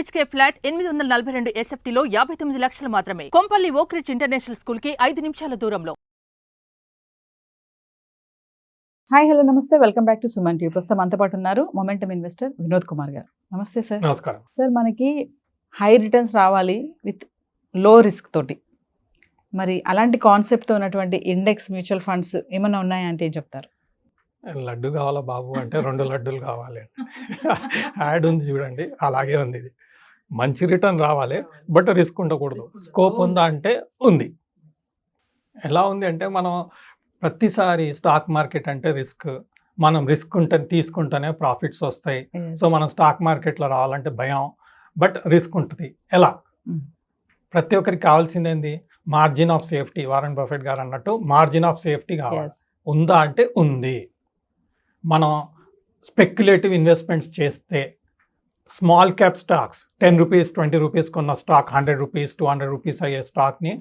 BHK flat 842 SFTలో 59 లక్షలు మాత్రమే. Kompally Oakridge international school కి 5 నిమిషాల దూరంలో. హాయ్ హలో నమస్తే, welcome back to Suman TV. ప్రస్తుతం అంత పాటు ఉన్నారు మొమెంటమ్ ఇన్వెస్టర్ వినోద్ కుమార్ గారు. నమస్తే సార్. నమస్కారం సార్, మనకి హై రిటర్న్స్ రావాలి విత్ లో రిస్క్ తోటి, మరి అలాంటి కాన్సెప్ట్తో ఉన్నటువంటి ఇండెక్స్ మ్యూచువల్ ఫండ్స్ ఏమైనా ఉన్నాయా అంటే ఏం చెప్తారు? లడ్డు కావాలా బాబు అంటే 2 లడ్డూలు కావాలి యాడ్ ఉంది చూడండి, అలాగే ఉంది. ఇది మంచి రిటర్న్ రావాలి బట్ రిస్క్ ఉండకూడదు. స్కోప్ ఉందా అంటే ఉంది. ఎలా ఉంది అంటే మనం ప్రతిసారి స్టాక్ మార్కెట్ అంటే రిస్క్, మనం రిస్క్ తీసుకుంటేనే ప్రాఫిట్స్ వస్తాయి. సో మనం స్టాక్ మార్కెట్లో రావాలంటే భయం, బట్ రిస్క్ ఉంటుంది. ఎలా? ప్రతి ఒక్కరికి కావాల్సింది ఏంది? Margin of safety. Warren Buffett గారు అన్నట్టు మార్జిన్ ఆఫ్ సేఫ్టీ కావాలి. ఉందా అంటే ఉంది. మనం స్పెక్యులేటివ్ ఇన్వెస్ట్మెంట్స్ చేస్తే small cap stocks 10 rupees 20 rupees కొన్న స్టాక్ 100 రూపీస్ 200 రూపీస్ అయ్యే స్టాక్ని,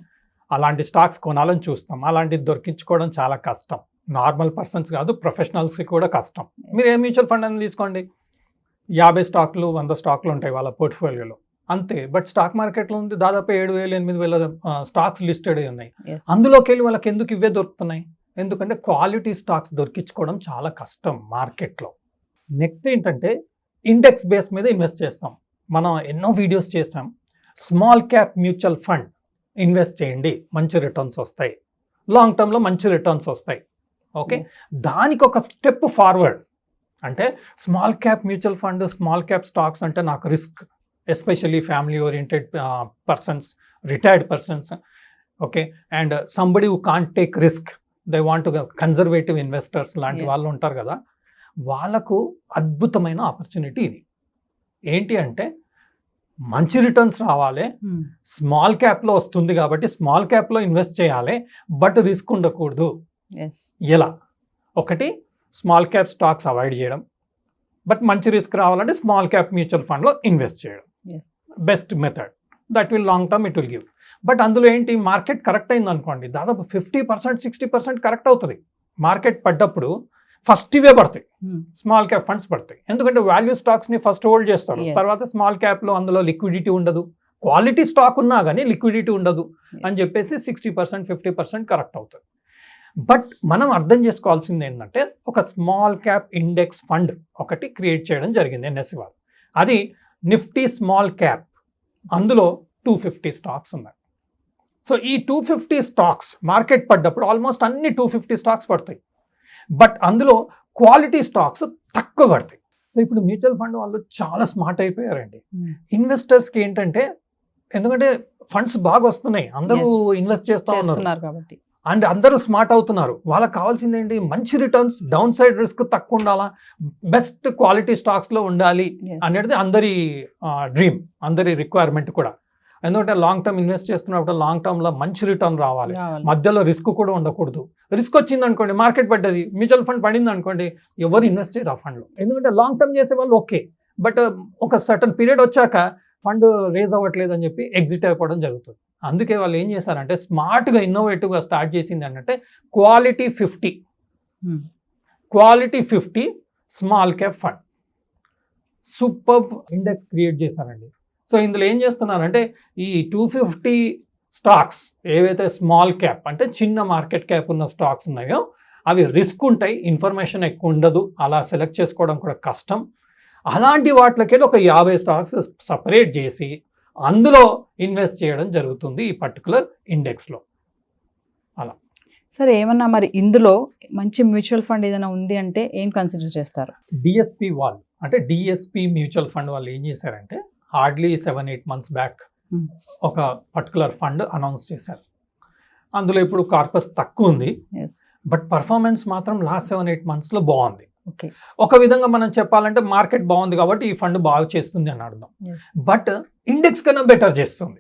అలాంటి స్టాక్స్ కొనాలని చూస్తాం. అలాంటిది దొరికించుకోవడం చాలా కష్టం. నార్మల్ పర్సన్స్ కాదు, ప్రొఫెషనల్స్కి కూడా కష్టం. మీరు ఏ మ్యూచువల్ ఫండ్ అని తీసుకోండి, 50 స్టాక్లు 100 స్టాక్లు ఉంటాయి వాళ్ళ పోర్ట్ఫోలియోలో, అంతే. బట్ స్టాక్ మార్కెట్లో ఉంది దాదాపు 7,000 8,000 స్టాక్స్ లిస్టెడ్ అయి ఉన్నాయి. అందులోకి వెళ్ళి వాళ్ళకి ఎందుకు ఇవే దొరుకుతున్నాయి? ఎందుకంటే క్వాలిటీ స్టాక్స్ దొరికించుకోవడం చాలా కష్టం మార్కెట్లో. నెక్స్ట్ ఏంటంటే ఇండెక్స్ బేస్ మీద ఇన్వెస్ట్ చేస్తాం. మనం ఎన్నో వీడియోస్ చేసాం. Small cap mutual fund invest చేయండి, మంచి రిటర్న్స్ వస్తాయి, లాంగ్ టర్మ్లో మంచి రిటర్న్స్ వస్తాయి. ఓకే, దానికి ఒక స్టెప్ ఫార్వర్డ్ అంటే small cap mutual fund, small cap stocks అంటే నాకు risk, especially family oriented persons, retired persons, okay, and somebody who can't take risk, they want to conservative investors లాంటి వాళ్ళు ఉంటారు కదా, వాళ్ళకు అద్భుతమైన ఆపర్చునిటీ ఇది. ఏంటి అంటే మంచి రిటర్న్స్ రావాలి, స్మాల్ క్యాప్లో వస్తుంది కాబట్టి స్మాల్ క్యాప్లో ఇన్వెస్ట్ చేయాలి, బట్ రిస్క్ ఉండకూడదు. ఎలా? ఒకటి, స్మాల్ క్యాప్ స్టాక్స్ అవాయిడ్ చేయడం, బట్ మంచి రిస్క్ రావాలంటే స్మాల్ క్యాప్ మ్యూచువల్ ఫండ్లో ఇన్వెస్ట్ చేయడం best method. That will long term it will give. But అందులో ఏంటి, మార్కెట్ కరెక్ట్ అయింది అనుకోండి, దాదాపు 50% 60% కరెక్ట్ అవుతుంది. మార్కెట్ పడ్డప్పుడు ఫస్ట్ ఇవే పడతాయి, స్మాల్ క్యాప్ ఫండ్స్ పడతాయి. ఎందుకంటే వాల్యూ స్టాక్స్ని ఫస్ట్ హోల్డ్ చేస్తారు, తర్వాత స్మాల్ క్యాప్లో అందులో లిక్విడిటీ ఉండదు, క్వాలిటీ స్టాక్ ఉన్నా కానీ లిక్విడిటీ ఉండదు అని చెప్పేసి 60% 50% కరెక్ట్ అవుతుంది. బట్ మనం అర్థం చేసుకోవాల్సింది ఏంటంటే ఒక స్మాల్ క్యాప్ ఇండెక్స్ ఫండ్ ఒకటి క్రియేట్ చేయడం జరిగింది NSE వాళ్ళు. అది నిఫ్టీ స్మాల్ క్యాప్. అందులో 250 స్టాక్స్ ఉన్నాయి. సో ఈ 250 స్టాక్స్ మార్కెట్ పడ్డప్పుడు ఆల్మోస్ట్ అన్ని 250 స్టాక్స్ పడతాయి, బట్ అందులో క్వాలిటీ స్టాక్స్ తక్కువ పడతాయి. సో ఇప్పుడు మ్యూచువల్ ఫండ్ వాళ్ళు చాలా స్మార్ట్ అయిపోయారండి. ఇన్వెస్టర్స్కి ఏంటంటే, ఎందుకంటే ఫండ్స్ బాగా వస్తున్నాయి, అందరూ ఇన్వెస్ట్ చేస్తూ ఉన్నారు కాబట్టి, అండ్ అందరూ స్మార్ట్ అవుతున్నారు. వాళ్ళకి కావాల్సింది ఏంటి? మంచి రిటర్న్స్, డౌన్ సైడ్ రిస్క్ తక్కువ ఉండాలా, బెస్ట్ క్వాలిటీ స్టాక్స్లో ఉండాలి అనేది అందరి డ్రీమ్, అందరి రిక్వైర్మెంట్ కూడా. ఎందుకంటే లాంగ్ టర్మ్ ఇన్వెస్ట్ చేస్తున్నప్పుడు లాంగ్ టర్మ్లో మంచి రిటర్న్ రావాలి, మధ్యలో రిస్క్ కూడా ఉండకూడదు. రిస్క్ వచ్చింది అనుకోండి, మార్కెట్ పడ్డది, మ్యూచువల్ ఫండ్ పడింది అనుకోండి, ఎవరు ఇన్వెస్ట్ చేయరు ఆ ఫండ్లో. ఎందుకంటే లాంగ్ టర్మ్ చేసే వాళ్ళు ఓకే, బట్ ఒక సర్టన్ పీరియడ్ వచ్చాక ఫండ్ రేజ్ అవ్వట్లేదు అని చెప్పి ఎగ్జిట్ అయిపోవడం జరుగుతుంది. అందుకే వాళ్ళు ఏం చేశారంటే స్మార్ట్గా ఇన్నోవేటివ్గా స్టార్ట్ చేసింది అంటే quality 50 small cap fund, super index create చేశారండి. సో ఇందులో ఏం చేస్తున్నారంటే ఈ 250 స్టాక్స్ ఏవైతే స్మాల్ క్యాప్ అంటే చిన్న మార్కెట్ క్యాప్ ఉన్న స్టాక్స్ ఉన్నాయో అవి రిస్క్ ఉంటాయి, ఇన్ఫర్మేషన్ ఎక్కువ ఉండదు, అలా సెలెక్ట్ చేసుకోవడం కూడా కష్టం. అలాంటి వాటికి ఒక 50 స్టాక్స్ సపరేట్ చేసి అందులో ఇన్వెస్ట్ చేయడం జరుగుతుంది ఈ పర్టికులర్ ఇండెక్స్లో. అలా సరే, ఏమన్నా మరి ఇందులో మంచి మ్యూచువల్ ఫండ్ ఏదైనా ఉంది అంటే ఏం కన్సిడర్ చేస్తారు? డిఎస్పి వాళ్ళు అంటే డిఎస్పి మ్యూచువల్ ఫండ్ వాళ్ళు ఏం చేశారంటే హార్డ్లీ 7-8 months బ్యాక్ ఒక పర్టికులర్ ఫండ్ అనౌన్స్ చేశారు. అందులో ఇప్పుడు కార్పస్ తక్కువ ఉంది, బట్ పర్ఫార్మెన్స్ మాత్రం లాస్ట్ 7-8 monthsలో బాగుంది. ఒక విధంగా మనం చెప్పాలంటే మార్కెట్ బాగుంది కాబట్టి ఈ ఫండ్ బాగా చేస్తుంది అని అర్థం, బట్ ఇండెక్స్ కన్నా బెటర్ చేస్తుంది.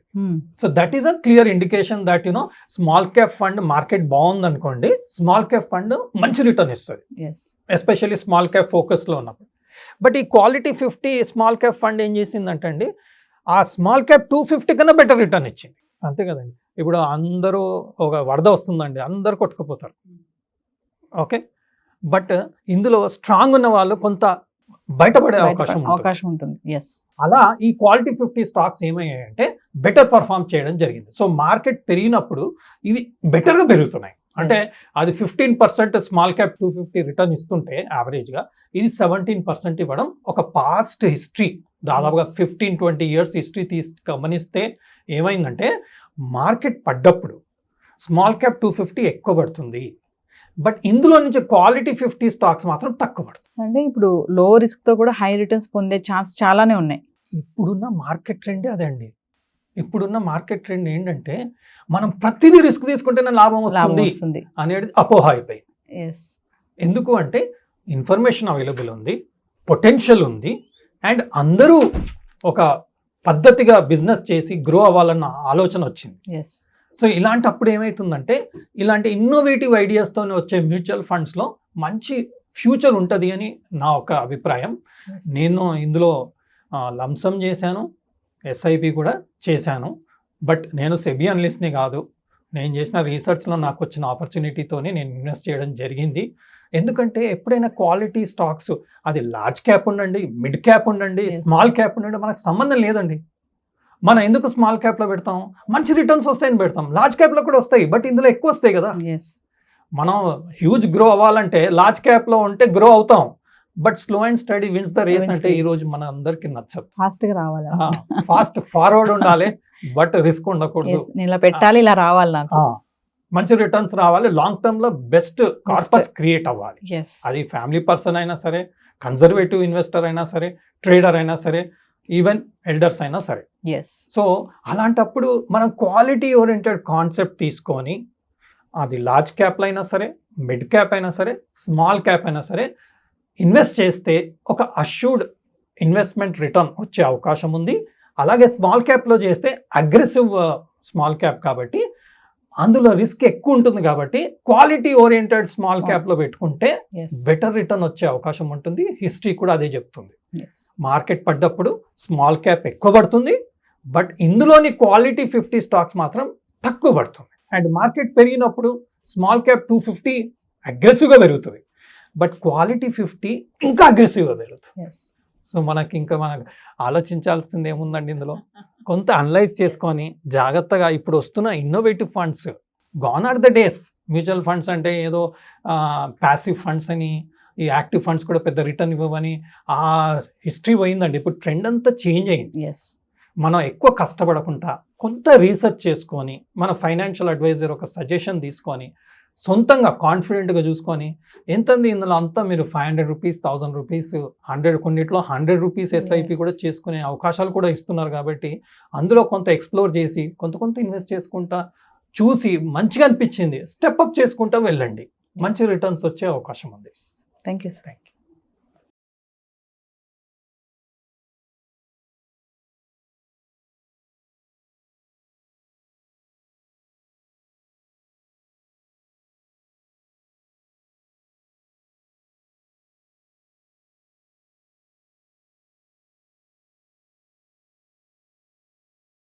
So that is a clear indication that you know small cap fund market బాగుంది అనుకోండి, స్మాల్ క్యాప్ ఫండ్ మంచి రిటర్న్ ఇస్తుంది, ఎస్పెషల్లీ స్మాల్ క్యాప్ ఫోకస్లో ఉన్నప్పుడు. బట్ ఈ క్వాలిటీ 50 స్మాల్ క్యాప్ ఫండ్ ఏం చేసిందంటే అండి, ఆ స్మాల్ క్యాప్ 250 కన్నా బెటర్ రిటర్న్ ఇచ్చింది. అంతే కదండి, ఇప్పుడు అందరూ ఒక వరద వస్తుందండి, అందరూ కొట్టుకుపోతారు, ఓకే. బట్ ఇందులో స్ట్రాంగ్ ఉన్న వాళ్ళు కొంత బయటపడే అవకాశం ఉంటుంది. అవకాశం ఉంటుంది. ఎస్. అలా ఈ క్వాలిటీ 50 స్టాక్స్ ఏమయ్యాయంటే బెటర్ పర్ఫామ్ చేయడం జరిగింది. సో మార్కెట్ పెరిగినప్పుడు ఇవి బెటర్గా పెరుగుతున్నాయి. అంటే అది 15% స్మాల్ క్యాప్ 250 రిటర్న్ ఇస్తుంటే యావరేజ్గా ఇది 17% ఇవ్వడం ఒక పాస్ట్ హిస్టరీ, దాదాపుగా 15-20 ఇయర్స్ హిస్టరీ గమనిస్తే ఏమైందంటే మార్కెట్ పడ్డప్పుడు స్మాల్ క్యాప్ 250 ఎక్కువ పడుతుంది, బట్ ఇందులో నుంచి క్వాలిటీ 50 స్టాక్స్ మాత్రం తక్కువ పడుతుంది. అంటే ఇప్పుడు లో రిస్క్ తో కూడా హై రిటర్న్స్ పొందే ఛాన్స్ చాలానే ఉన్నాయి. ఇప్పుడున్న మార్కెట్ ట్రెండ్ అదే అండి. ఇప్పుడున్న మార్కెట్ ట్రెండ్ ఏంటంటే మనం ప్రతిదీ రిస్క్ తీసుకుంటేనే లాభం వస్తుంది అనేది అపోహ అయిపోయింది. ఎస్. ఎందుకు అంటే ఇన్ఫర్మేషన్ అవైలబుల్ ఉంది, పొటెన్షియల్ ఉంది, అండ్ అందరూ ఒక పద్ధతిగా బిజినెస్ చేసి గ్రో అవ్వాలన్న ఆలోచన వచ్చింది. ఎస్. సో ఇలాంటప్పుడు ఏమవుతుందంటే ఇలాంటి ఇన్నోవేటివ్ ఐడియాస్తో వచ్చే మ్యూచువల్ ఫండ్స్లో మంచి ఫ్యూచర్ ఉంటుంది అని నా ఒక అభిప్రాయం. నేను ఇందులో లంసమ్ చేశాను, ఎస్ఐపి కూడా చేశాను, బట్ నేను సెబీ అనలిస్ట్ని కాదు. నేను చేసిన రీసెర్చ్లో నాకు వచ్చిన ఆపర్చునిటీతోనే నేను ఇన్వెస్ట్ చేయడం జరిగింది. ఎందుకంటే ఎప్పుడైనా క్వాలిటీ స్టాక్స్ అది లార్జ్ క్యాప్ ఉండండి, మిడ్ క్యాప్ ఉండండి, స్మాల్ క్యాప్ ఉండండి, మనకు సంబంధం లేదండి. మనం ఎందుకు స్మాల్ క్యాప్లో పెడతాం? మంచి రిటర్న్స్ వస్తాయని పెడతాం. లార్జ్ క్యాప్లో కూడా వస్తాయి, బట్ ఇందులో ఎక్కువ వస్తాయి కదా. మనం హ్యూజ్ గ్రో అవ్వాలంటే లార్జ్ క్యాప్లో ఉంటే గ్రో అవుతాం, but slow and steady wins the race అంటే ఈ రోజు మన అందరికి నచ్చదు. ఫాస్ట్గా రావాలి, ఫాస్ట్ ఫార్వర్డ్ ఉండాలి, బట్ రిస్క్ ఉండకూడదు. ఇలా పెట్టాలి, ఇలా రావాలి, నాకు మంచి రిటర్న్స్ రావాలి, లాంగ్ టర్మ్ లో బెస్ట్ కార్పస్ క్రియేట్ అవ్వాలి. అది ఫ్యామిలీ పర్సన్ అయినా సరే, కన్జర్వేటివ్ ఇన్వెస్టర్ అయినా సరే, ట్రేడర్ అయినా సరే, ఈవెన్ ఎల్డర్స్ అయినా సరే. సో అలాంటప్పుడు మనం క్వాలిటీ ఓరియంటెడ్ కాన్సెప్ట్ తీసుకొని అది లార్జ్ క్యాప్లో అయినా సరే, మిడ్ క్యాప్ అయినా సరే, స్మాల్ క్యాప్ అయినా సరే ఇన్వెస్ట్ చేస్తే ఒక అష్యూర్డ్ ఇన్వెస్ట్మెంట్ రిటర్న్ వచ్చే అవకాశం ఉంది. అలాగే స్మాల్ క్యాప్లో చేస్తే అగ్రెసివ్ స్మాల్ క్యాప్ కాబట్టి అందులో రిస్క్ ఎక్కువ ఉంటుంది, కాబట్టి క్వాలిటీ ఓరియంటెడ్ స్మాల్ క్యాప్లో పెట్టుకుంటే బెటర్ రిటర్న్ వచ్చే అవకాశం ఉంటుంది. హిస్టరీ కూడా అదే చెప్తుంది. మార్కెట్ పడ్డప్పుడు స్మాల్ క్యాప్ ఎక్కువ పడుతుంది, బట్ ఇందులోని క్వాలిటీ 50 స్టాక్స్ మాత్రం తక్కువ పడుతుంది. అండ్ మార్కెట్ పెరిగినప్పుడు స్మాల్ క్యాప్ 250 అగ్రెసివ్గా పెరుగుతుంది, బట్ క్వాలిటీ 50 ఇంకా అగ్రెసివ్గా పెరుగుతుంది. సో మనకు ఆలోచించాల్సింది ఏముందండి ఇందులో? కొంత అనలైజ్ చేసుకొని జాగ్రత్తగా ఇప్పుడు వస్తున్న innovative funds, gone are the days. Mutual funds అంటే ఏదో ప్యాసివ్ ఫండ్స్ అని, ఈ యాక్టివ్ ఫండ్స్ కూడా పెద్ద రిటర్న్ ఇవ్వవని ఆ హిస్టరీ పోయిందండి. ఇప్పుడు ట్రెండ్ అంతా చేంజ్ అయింది. మనం ఎక్కువ కష్టపడకుండా కొంత రీసెర్చ్ చేసుకొని, మన ఫైనాన్షియల్ అడ్వైజర్ ఒక సజెషన్ తీసుకొని, సొంతంగా కాన్ఫిడెంట్గా చూసుకొని, ఎంతంది ఇందులో అంతా మీరు 500 రూపీస్, 1000 రూపీస్, 100 కొన్నిట్లో 100 రూపీస్ ఎస్ఐపి కూడా చేసుకునే అవకాశాలు కూడా ఇస్తున్నారు. కాబట్టి అందులో కొంత ఎక్స్ప్లోర్ చేసి కొంత ఇన్వెస్ట్ చేసుకుంటా చూసి మంచిగా అనిపించింది స్టెప్ అప్ చేసుకుంటా వెళ్ళండి, మంచి రిటర్న్స్ వచ్చే అవకాశం ఉంది. Thank you.